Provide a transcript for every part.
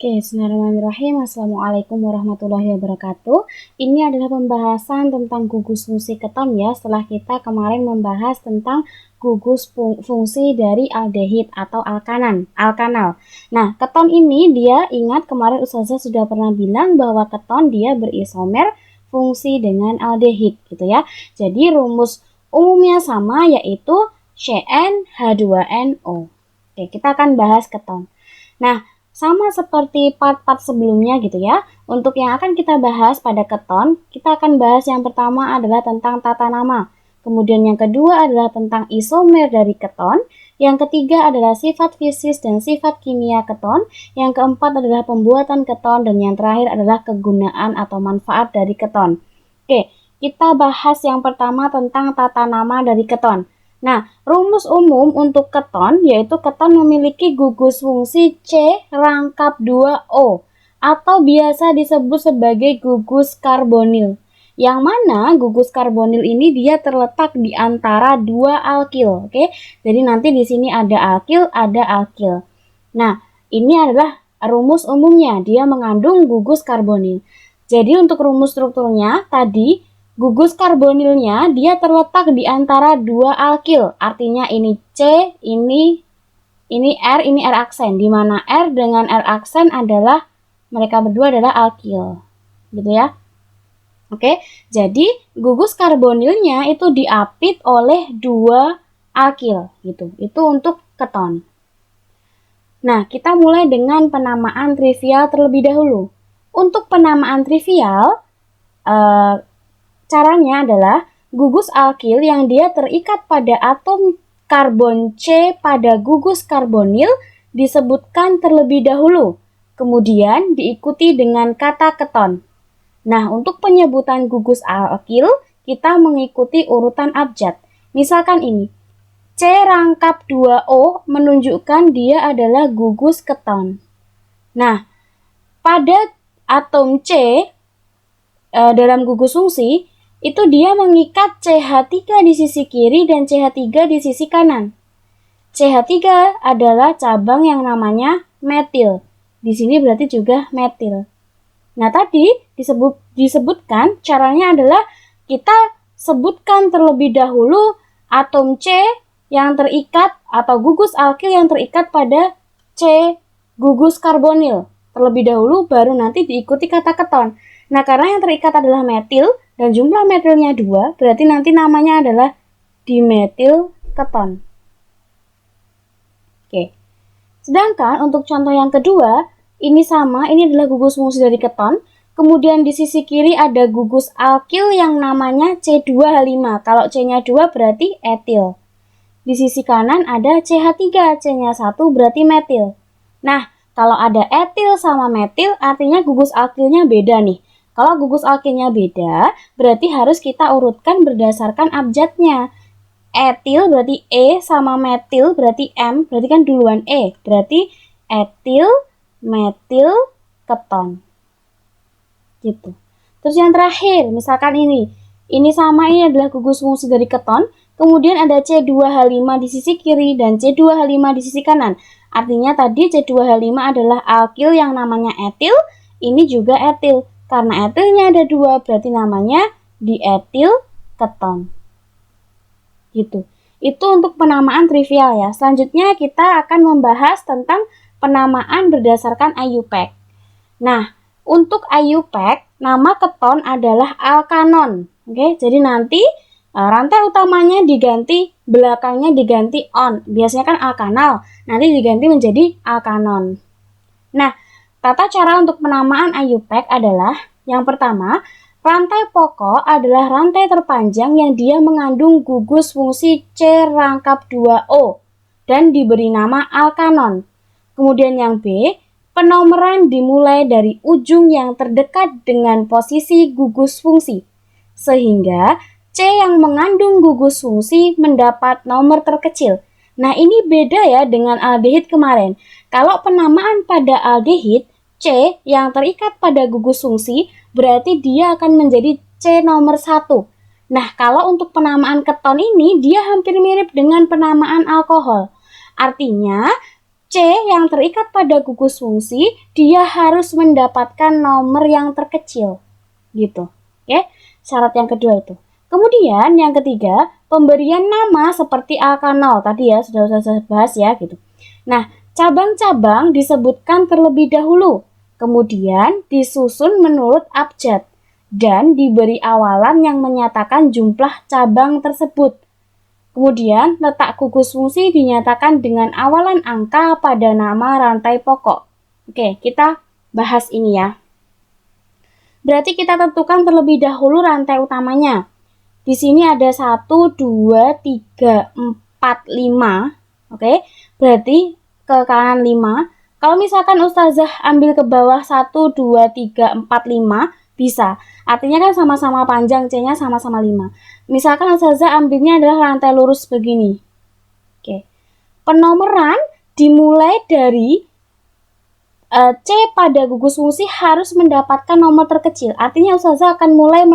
Oke, bismillahirrahmanirrahim. Assalamualaikum warahmatullahi wabarakatuh. Ini adalah pembahasan tentang gugus fungsi keton ya, setelah kita kemarin membahas tentang gugus fungsi dari aldehid atau alkanal. Nah, keton ini dia ingat kemarin Ustazah sudah pernah bilang bahwa keton dia berisomer fungsi dengan aldehid gitu ya. Jadi rumus umumnya sama yaitu CnH2nO. Oke, kita akan bahas keton. Nah, sama seperti part-part sebelumnya gitu ya. Untuk yang akan kita bahas pada keton, kita akan bahas yang pertama adalah tentang tata nama. Kemudian yang kedua adalah tentang isomer dari keton. Yang ketiga adalah sifat fisis dan sifat kimia keton. Yang keempat adalah pembuatan keton. Dan yang terakhir adalah kegunaan atau manfaat dari keton. Oke, kita bahas yang pertama tentang tata nama dari keton. Nah, rumus umum untuk keton yaitu keton memiliki gugus fungsi C rangkap 2O atau biasa disebut sebagai gugus karbonil. Yang mana gugus karbonil ini dia terletak di antara dua alkil, oke? Jadi nanti di sini ada alkil, ada alkil. Nah, ini adalah rumus umumnya, dia mengandung gugus karbonil. Jadi untuk rumus strukturnya tadi gugus karbonilnya dia terletak di antara dua alkil, artinya ini C, ini R, ini R aksen, di mana R dengan R aksen adalah mereka berdua adalah alkil, gitu ya. Oke, jadi gugus karbonilnya itu diapit oleh dua alkil, gitu. Itu untuk keton. Nah, kita mulai dengan penamaan trivial terlebih dahulu. Untuk penamaan trivial, caranya adalah gugus alkil yang dia terikat pada atom karbon C pada gugus karbonil disebutkan terlebih dahulu, kemudian diikuti dengan kata keton. Nah, untuk penyebutan gugus alkil, kita mengikuti urutan abjad. Misalkan ini, C rangkap 2O menunjukkan dia adalah gugus keton. Nah, pada atom C dalam gugus fungsi, itu dia mengikat CH3 di sisi kiri dan CH3 di sisi kanan. CH3 adalah cabang yang namanya metil. Di sini berarti juga metil. Nah, tadi disebutkan caranya adalah kita sebutkan terlebih dahulu atom C yang terikat atau gugus alkil yang terikat pada C gugus karbonil. Terlebih dahulu baru nanti diikuti kata keton. Nah, karena yang terikat adalah metil dan jumlah metilnya 2, berarti nanti namanya adalah dimetil keton. Oke. Sedangkan untuk contoh yang kedua, ini sama, ini adalah gugus fungsi dari keton. Kemudian di sisi kiri ada gugus alkil yang namanya C2H5. Kalau C-nya 2 berarti etil. Di sisi kanan ada CH3, C-nya 1 berarti metil. Nah, kalau ada etil sama metil, artinya gugus alkilnya beda nih. Kalau gugus alkilnya beda, berarti harus kita urutkan berdasarkan abjadnya. Etil berarti E sama metil berarti M, berarti kan duluan E. Berarti etil, metil, keton. Gitu. Terus yang terakhir, misalkan ini sama, ini adalah gugus fungsi dari keton. Kemudian ada C2H5 di sisi kiri dan C2H5 di sisi kanan. Artinya tadi C2H5 adalah alkil yang namanya etil, ini juga etil. Karena etilnya ada 2, berarti namanya dietil keton. Gitu. Itu untuk penamaan trivial ya. Selanjutnya kita akan membahas tentang penamaan berdasarkan IUPAC. Nah, untuk IUPAC, nama keton adalah alkanon. Oke, jadi nanti rantai utamanya diganti, belakangnya diganti on. Biasanya kan alkanal, nanti diganti menjadi alkanon. Nah, tata cara untuk penamaan IUPAC adalah yang pertama, rantai pokok adalah rantai terpanjang yang dia mengandung gugus fungsi C rangkap 2O dan diberi nama alkanon. Kemudian yang B, penomeran dimulai dari ujung yang terdekat dengan posisi gugus fungsi, sehingga C yang mengandung gugus fungsi mendapat nomor terkecil. Nah, ini beda ya dengan aldehid kemarin. Kalau penamaan pada aldehid, C yang terikat pada gugus fungsi, berarti dia akan menjadi C nomor 1. Nah, kalau untuk penamaan keton ini, dia hampir mirip dengan penamaan alkohol. Artinya, C C yang terikat pada gugus fungsi, dia harus mendapatkan nomor yang terkecil. Gitu. Oke, syarat yang kedua itu. Kemudian yang ketiga, pemberian nama seperti angka 0. Tadi ya, sudah saya bahas ya gitu. Nah, cabang-cabang disebutkan terlebih dahulu, kemudian disusun menurut abjad, dan diberi awalan yang menyatakan jumlah cabang tersebut. Kemudian, letak gugus fungsi dinyatakan dengan awalan angka pada nama rantai pokok. Oke, kita bahas ini ya. Berarti kita tentukan terlebih dahulu rantai utamanya. Di sini ada 1, 2, 3, 4, 5. Oke, berarti ke kanan 5. Kalau misalkan Ustazah ambil ke bawah 1, 2, 3, 4, 5, bisa. Artinya kan sama-sama panjang, C-nya sama-sama 5. Misalkan Ustazah ambilnya adalah rantai lurus begini. Oke. Penomoran dimulai dari C pada gugus fungsi harus mendapatkan nomor terkecil. Artinya Ustazah akan mulai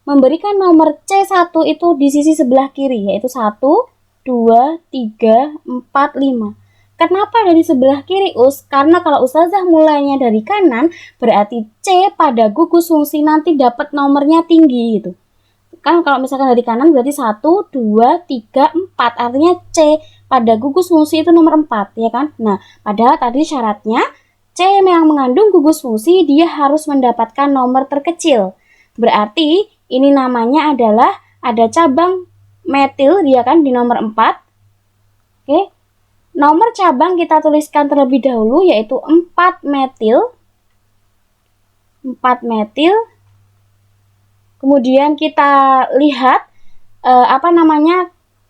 memberikan nomor C1 itu di sisi sebelah kiri, yaitu 1, 2, 3, 4, 5. Kenapa dari sebelah kiri, Us? Karena kalau Ustazah mulainya dari kanan, berarti C pada gugus fungsi nanti dapat nomornya tinggi gitu. Kan kalau misalkan dari kanan berarti 1, 2, 3, 4. Artinya C pada gugus fungsi itu nomor 4, ya kan? Nah, padahal tadi syaratnya C yang mengandung gugus fungsi dia harus mendapatkan nomor terkecil. Berarti ini namanya adalah ada cabang metil dia kan di nomor 4. Oke. Nomor cabang kita tuliskan terlebih dahulu yaitu 4 metil. 4 metil. Kemudian kita lihat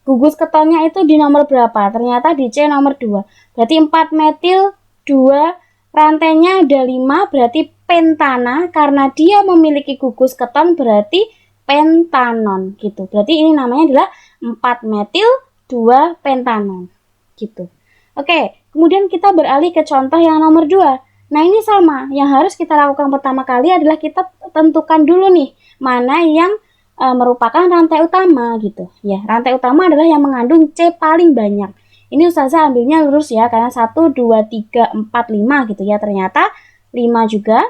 gugus ketonnya itu di nomor berapa? Ternyata di C nomor 2. Berarti 4 metil 2 rantainya ada 5 berarti pentana, karena dia memiliki gugus keton berarti pentanon gitu. Berarti ini namanya adalah 4 metil 2 pentanon gitu. Oke, kemudian kita beralih ke contoh yang nomor 2. Nah, ini sama. Yang harus kita lakukan pertama kali adalah kita tentukan dulu nih mana yang merupakan rantai utama gitu. Ya, rantai utama adalah yang mengandung C paling banyak. Ini Ustazah ambilnya lurus ya, karena 1, 2, 3, 4, 5 gitu ya. Ternyata 5 juga.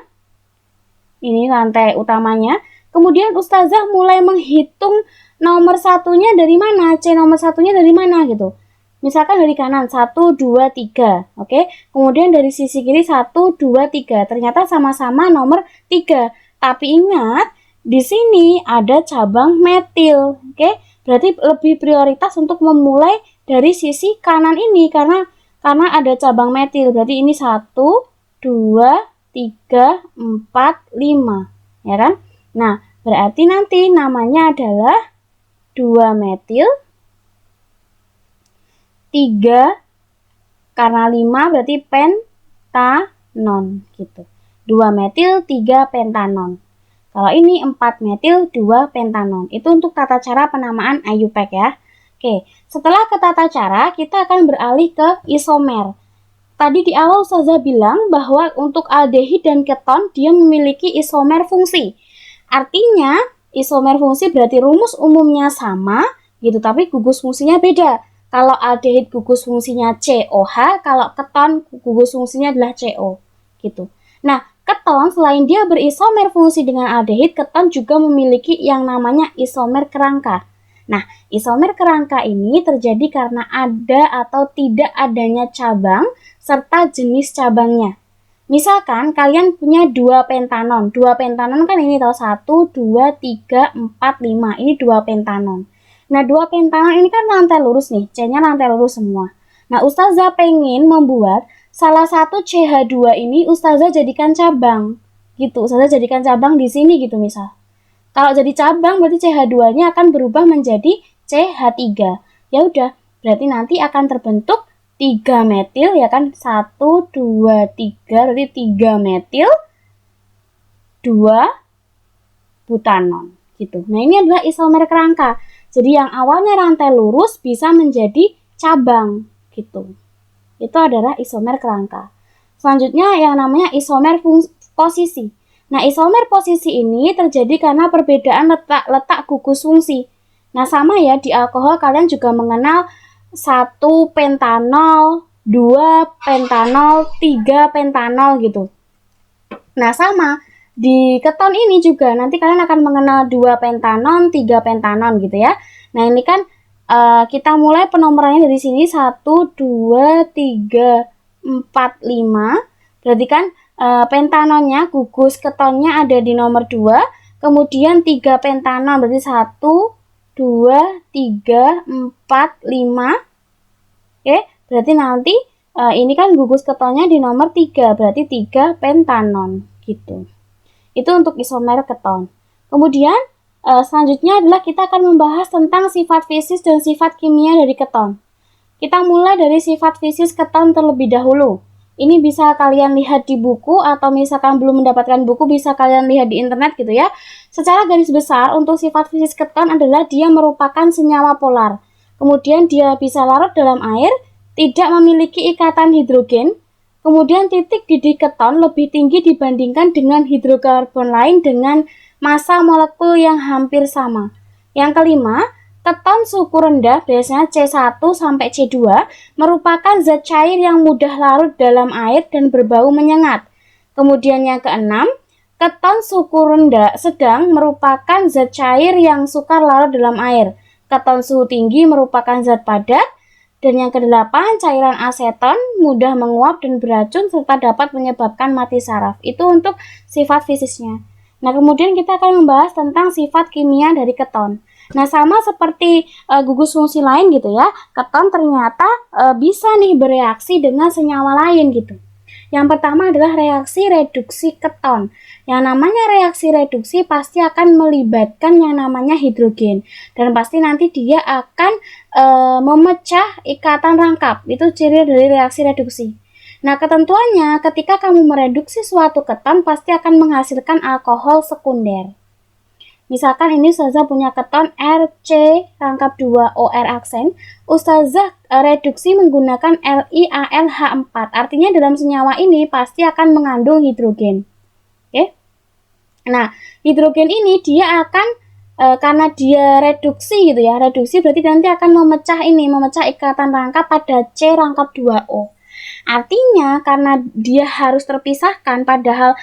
Ini rantai utamanya. Kemudian Ustazah mulai menghitung nomor satunya dari mana, C nomor satunya dari mana gitu. Misalkan dari kanan 1, 2, 3. Oke. Kemudian dari sisi kiri 1, 2, 3. Ternyata sama-sama nomor 3. Tapi ingat, di sini ada cabang metil. Oke. Berarti lebih prioritas untuk memulai dari sisi kanan ini karena ada cabang metil. Berarti ini 1, 2, 3, 4, 5. Ya kan? Nah, berarti nanti namanya adalah 2 metil 3 karena 5 berarti pentanon gitu. 2 metil 3 pentanon. Kalau ini 4 metil 2 pentanon. Itu untuk tata cara penamaan IUPAC ya. Oke, setelah ke tata cara kita akan beralih ke isomer. Tadi di awal Ustazah bilang bahwa untuk aldehid dan keton dia memiliki isomer fungsi. Artinya isomer fungsi berarti rumus umumnya sama gitu, tapi gugus fungsinya beda. Kalau aldehid gugus fungsinya COH, kalau keton gugus fungsinya adalah CO gitu. Nah, keton selain dia berisomer fungsi dengan aldehid, keton juga memiliki yang namanya isomer kerangka. Nah, isomer kerangka ini terjadi karena ada atau tidak adanya cabang serta jenis cabangnya. Misalkan kalian punya 2 pentanon. 2 pentanon kan ini tahu 1, 2, 3, 4, 5. Ini 2 pentanon. Nah, 2 pentanon ini kan rantai lurus nih. C-nya rantai lurus semua. Nah, Ustazah pengen membuat salah satu CH2 ini Ustazah jadikan cabang. Gitu, Ustazah jadikan cabang di sini gitu misal. Kalau jadi cabang berarti CH2-nya akan berubah menjadi CH3. Ya udah, berarti nanti akan terbentuk 3 metil ya kan. 1, 2, 3, berarti 3 metil 2 butanon gitu. Nah, ini adalah isomer kerangka. Jadi yang awalnya rantai lurus bisa menjadi cabang gitu. Itu adalah isomer kerangka. Selanjutnya yang namanya isomer posisi. Nah, isomer posisi ini terjadi karena perbedaan letak gugus fungsi. Nah, sama ya di alkohol kalian juga mengenal 1 pentanol, 2 pentanol, 3 pentanol gitu. Nah, sama di keton ini juga nanti kalian akan mengenal 2 pentanon, 3 pentanon gitu ya. Nah, ini kan kita mulai penomorannya dari sini 1, 2, 3, 4, 5. Berarti kan pentanonnya, gugus ketonnya ada di nomor 2, kemudian 3 pentanon berarti 1, 2, 3, 4, 5. Oke, berarti nanti ini kan gugus ketonnya di nomor 3, berarti 3 pentanon gitu. Itu untuk isomer keton. Kemudian selanjutnya adalah kita akan membahas tentang sifat fisis dan sifat kimia dari keton. Kita mulai dari sifat fisis keton terlebih dahulu. Ini bisa kalian lihat di buku atau misalkan belum mendapatkan buku bisa kalian lihat di internet gitu ya. Secara garis besar untuk sifat fisis keton adalah dia merupakan senyawa polar. Kemudian dia bisa larut dalam air, tidak memiliki ikatan hidrogen. Kemudian titik didih keton lebih tinggi dibandingkan dengan hidrokarbon lain dengan massa molekul yang hampir sama. Yang kelima, keton suhu rendah, biasanya C1 sampai C2, merupakan zat cair yang mudah larut dalam air dan berbau menyengat. Kemudian yang keenam, keton suhu rendah sedang merupakan zat cair yang sukar larut dalam air. Keton suhu tinggi merupakan zat padat. Dan yang kedelapan, cairan aseton mudah menguap dan beracun serta dapat menyebabkan mati saraf. Itu untuk sifat fisisnya. Nah, kemudian kita akan membahas tentang sifat kimia dari keton. Nah, sama seperti gugus fungsi lain gitu ya, keton ternyata bisa nih bereaksi dengan senyawa lain gitu. Yang pertama adalah reaksi reduksi keton. Yang namanya reaksi reduksi pasti akan melibatkan yang namanya hidrogen. Dan pasti nanti dia akan memecah ikatan rangkap. Itu ciri dari reaksi reduksi. Nah, ketentuannya ketika kamu mereduksi suatu keton pasti akan menghasilkan alkohol sekunder. Misalkan ini Ustazah punya keton RC rangkap 2 OR aksen, Ustazah reduksi menggunakan LiAlH4. Artinya dalam senyawa ini pasti akan mengandung hidrogen. Oke. Nah, hidrogen ini dia akan karena dia reduksi gitu ya. Reduksi berarti nanti akan memecah ikatan rangkap pada C rangkap 2O. Artinya karena dia harus terpisahkan padahal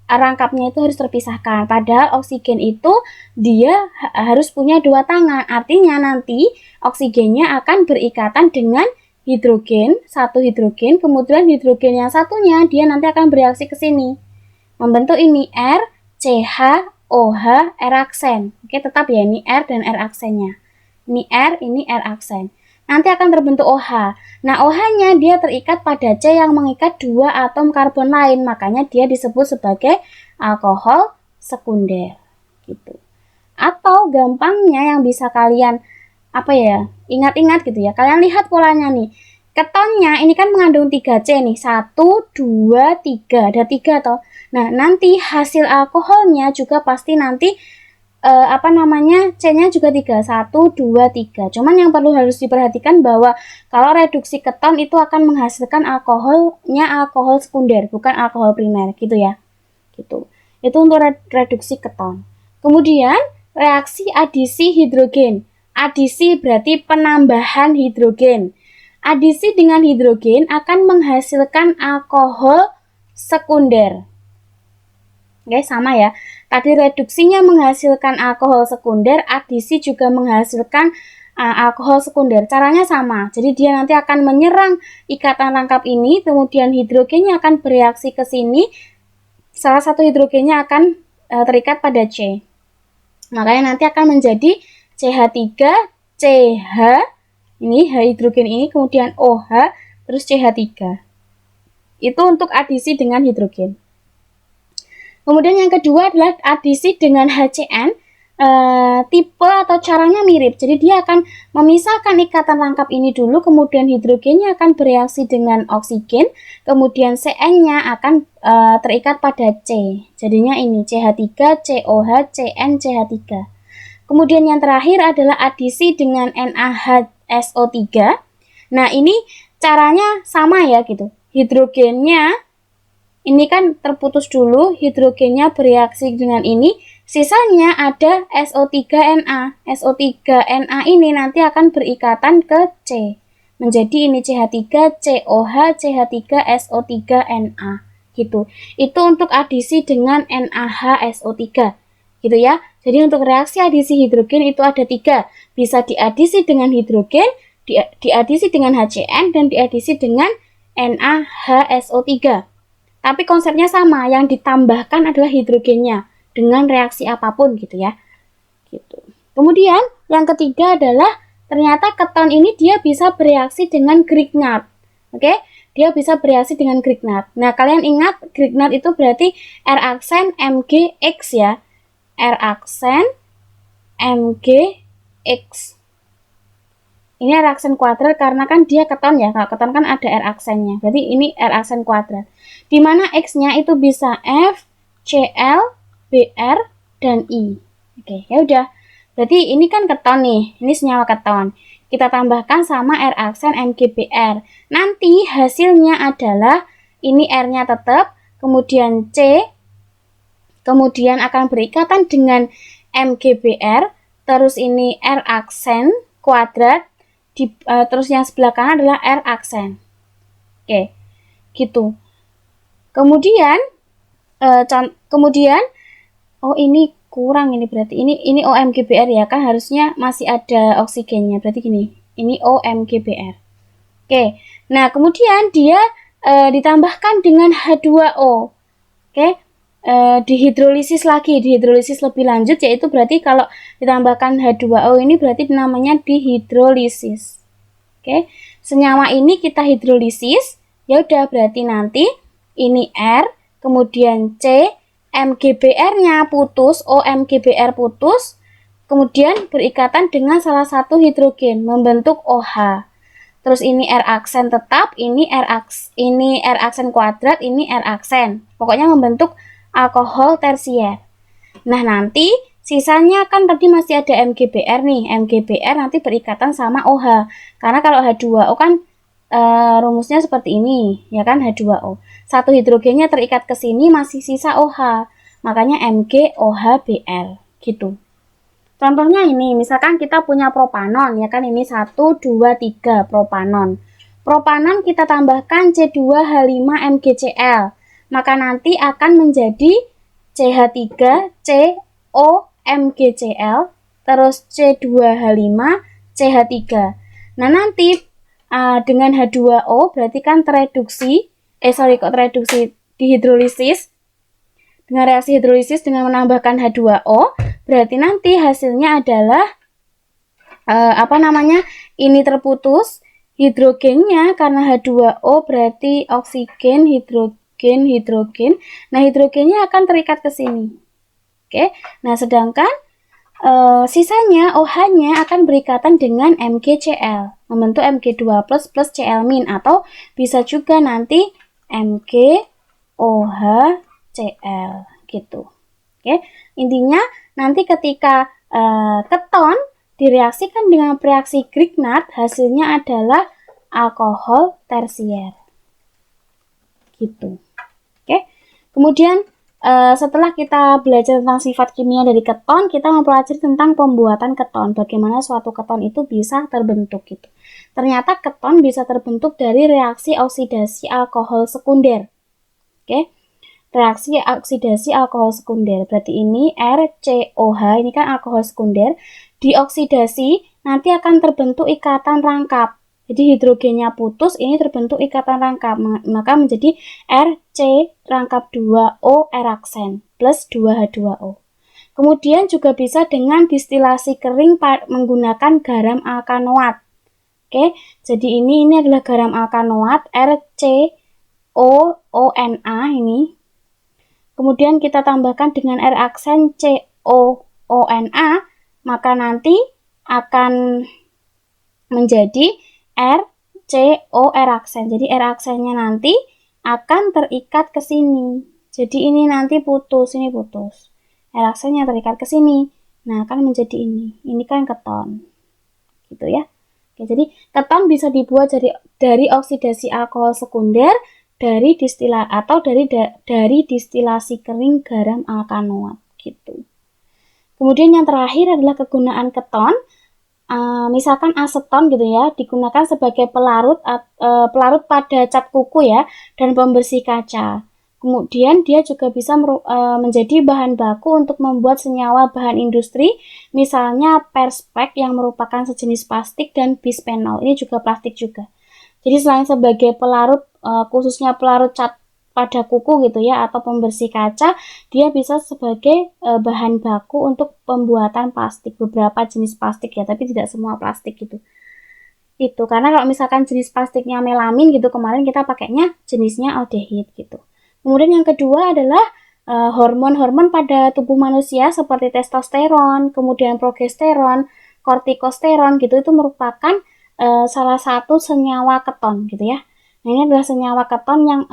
rangkapnya itu harus terpisahkan. Padahal oksigen itu dia harus punya 2 tangan. Artinya nanti oksigennya akan berikatan dengan hidrogen, 1 hidrogen, kemudian hidrogen yang satunya dia nanti akan bereaksi ke sini. Membentuk ini R, CH, OH, R aksen. Oke, tetap ya ini R dan R aksennya. Ini R, ini R aksen. Nanti akan terbentuk OH. Nah, OH-nya dia terikat pada C yang mengikat 2 atom karbon lain, makanya dia disebut sebagai alkohol sekunder. Gitu. Atau gampangnya yang bisa kalian ingat-ingat gitu ya. Kalian lihat polanya nih. Ketonnya ini kan mengandung 3C nih. 1, 2, 3. Ada 3 toh. Nah, nanti hasil alkoholnya juga pasti nanti C-nya juga 3, 1, 2, 3. Cuman yang perlu harus diperhatikan bahwa kalau reduksi keton itu akan menghasilkan alkohol sekunder, bukan alkohol primer, gitu ya. Gitu. Itu untuk reduksi keton. Kemudian, reaksi adisi hidrogen. Adisi berarti penambahan hidrogen. Adisi dengan hidrogen akan menghasilkan alkohol sekunder. Oke, sama ya. Tadi reduksinya menghasilkan alkohol sekunder, adisi juga menghasilkan alkohol sekunder. Caranya sama. Jadi dia nanti akan menyerang ikatan rangkap ini, kemudian hidrogennya akan bereaksi ke sini. Salah satu hidrogennya akan terikat pada C. Makanya nanti akan menjadi CH3, CH, ini H hidrogen ini, kemudian OH, terus CH3. Itu untuk adisi dengan hidrogen. Kemudian yang kedua adalah adisi dengan HCN, tipe atau caranya mirip. Jadi dia akan memisahkan ikatan rangkap ini dulu, kemudian hidrogennya akan bereaksi dengan oksigen, kemudian CN-nya akan terikat pada C. Jadinya ini CH3, COH, CN, CH3. Kemudian yang terakhir adalah adisi dengan NaHSO3. Nah, ini caranya sama ya gitu. Hidrogennya ini kan terputus dulu, hidrogennya bereaksi dengan ini, Sisanya ada SO3Na. SO3Na ini nanti akan berikatan ke C. Menjadi ini CH3, COH, CH3SO3Na. Gitu. Itu untuk adisi dengan NaHSO3. Gitu ya. Jadi untuk reaksi adisi hidrogen itu ada 3. Bisa diadisi dengan hidrogen, diadisi dengan HCN, dan diadisi dengan NaHSO3. Tapi konsepnya sama, yang ditambahkan adalah hidrogennya dengan reaksi apapun gitu ya. Gitu. Kemudian yang ketiga adalah ternyata keton ini dia bisa bereaksi dengan Grignard. Oke? Dia bisa bereaksi dengan Grignard. Nah, kalian ingat Grignard itu berarti R aksen MgX ya. R aksen MgX. Ini R aksen kuadrat karena kan dia keton ya. Kalau keton kan ada R aksennya. Berarti ini R aksen kuadrat. Di mana X-nya itu bisa F, Cl, Br, dan I. Oke, ya udah. Berarti ini kan keton nih. Ini senyawa keton. Kita tambahkan sama R aksen MgBr. Nanti hasilnya adalah ini R-nya tetap, kemudian C, kemudian akan berikatan dengan MgBr, terus ini R aksen kuadrat, terus yang sebelah kanan adalah R aksen. Oke, gitu. Kemudian oh ini kurang ini berarti ini OMGBr ya kan, harusnya masih ada oksigennya, berarti gini, ini OMGBr. Oke, nah kemudian dia ditambahkan dengan H2O. Oke, dihidrolisis lebih lanjut, yaitu berarti kalau ditambahkan H2O ini berarti namanya dihidrolisis. Oke, senyawa ini kita hidrolisis, ya udah berarti nanti ini R, kemudian C, MgBr-nya putus, OMGBr putus, kemudian berikatan dengan salah satu hidrogen membentuk OH. Terus ini R aksen tetap, ini R aksen kuadrat, ini R aksen. Pokoknya membentuk alkohol tersier. Nah, nanti sisanya kan tadi masih ada MgBr nih. MgBr nanti berikatan sama OH. Karena kalau H2O kan rumusnya seperti ini, ya kan, H2O. Satu hidrogennya terikat ke sini, masih sisa OH. Makanya MgOHBr gitu. Contohnya ini, misalkan kita punya propanon, ya kan, ini 1, 2, 3 propanon. Propanon kita tambahkan C2H5MgCl, maka nanti akan menjadi CH3COMgCl, terus C2H5CH3. Nah, nanti dengan H2O berarti kan dihidrolisis. Dengan reaksi hidrolisis dengan menambahkan H2O, berarti nanti hasilnya adalah ini terputus hidrogennya, karena H2O berarti oksigen, hidrogen. Nah, hidrogennya akan terikat ke sini. Oke. Nah, sedangkan sisanya OH-nya akan berikatan dengan MgCl, membentuk Mg2+ plus Cl- atau bisa juga nanti MgOH gitu. Oke, intinya nanti ketika keton direaksikan dengan reaksi Grignard, hasilnya adalah alkohol tersier. Gitu. Oke. Kemudian setelah kita belajar tentang sifat kimia dari keton, kita mempelajari tentang pembuatan keton, bagaimana suatu keton itu bisa terbentuk gitu. Ternyata keton bisa terbentuk dari reaksi oksidasi alkohol sekunder. Oke. Reaksi oksidasi alkohol sekunder. Berarti ini RCOH, ini kan alkohol sekunder, dioksidasi nanti akan terbentuk ikatan rangkap. Jadi hidrogennya putus, ini terbentuk ikatan rangkap, maka menjadi RC rangkap 2O R aksen plus 2H2O. Kemudian juga bisa dengan distilasi kering menggunakan garam alkanoat. Oke, jadi ini adalah garam alkanoat RCOONa ini. Kemudian kita tambahkan dengan R aksen COONa, maka nanti akan menjadi RCOR aksen. Jadi R aksennya nanti akan terikat ke sini. Jadi ini nanti putus, ini putus. R aksennya terikat ke sini. Nah, akan menjadi ini. Ini kan keton. Gitu ya. Oke, jadi keton bisa dibuat dari oksidasi alkohol sekunder, dari distilasi kering garam alkanoat gitu. Kemudian yang terakhir adalah kegunaan keton. Misalkan aseton gitu ya, digunakan sebagai pelarut pada cat kuku ya, dan pembersih kaca. Kemudian dia juga bisa menjadi bahan baku untuk membuat senyawa bahan industri, misalnya perspek yang merupakan sejenis plastik dan bisphenol. Ini juga plastik juga. Jadi selain sebagai pelarut, khususnya pelarut cat pada kuku gitu ya, atau pembersih kaca, dia bisa sebagai bahan baku untuk pembuatan plastik, beberapa jenis plastik ya, tapi tidak semua plastik gitu. Itu karena kalau misalkan jenis plastiknya melamin gitu, kemarin kita pakainya jenisnya aldehid gitu. Kemudian yang kedua adalah hormon-hormon pada tubuh manusia seperti testosteron, kemudian progesteron, kortikosteron gitu, itu merupakan salah satu senyawa keton gitu ya. Nah, ini adalah senyawa keton yang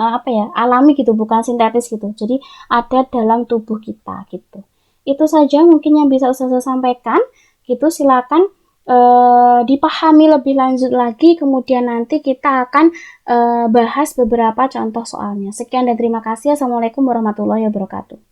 alami gitu, bukan sintetis gitu. Jadi ada dalam tubuh kita gitu. Itu saja mungkin yang bisa saya sampaikan. Gitu, silakan dipahami lebih lanjut lagi, kemudian nanti kita akan bahas beberapa contoh soalnya. Sekian dan terima kasih. Assalamualaikum warahmatullahi wabarakatuh.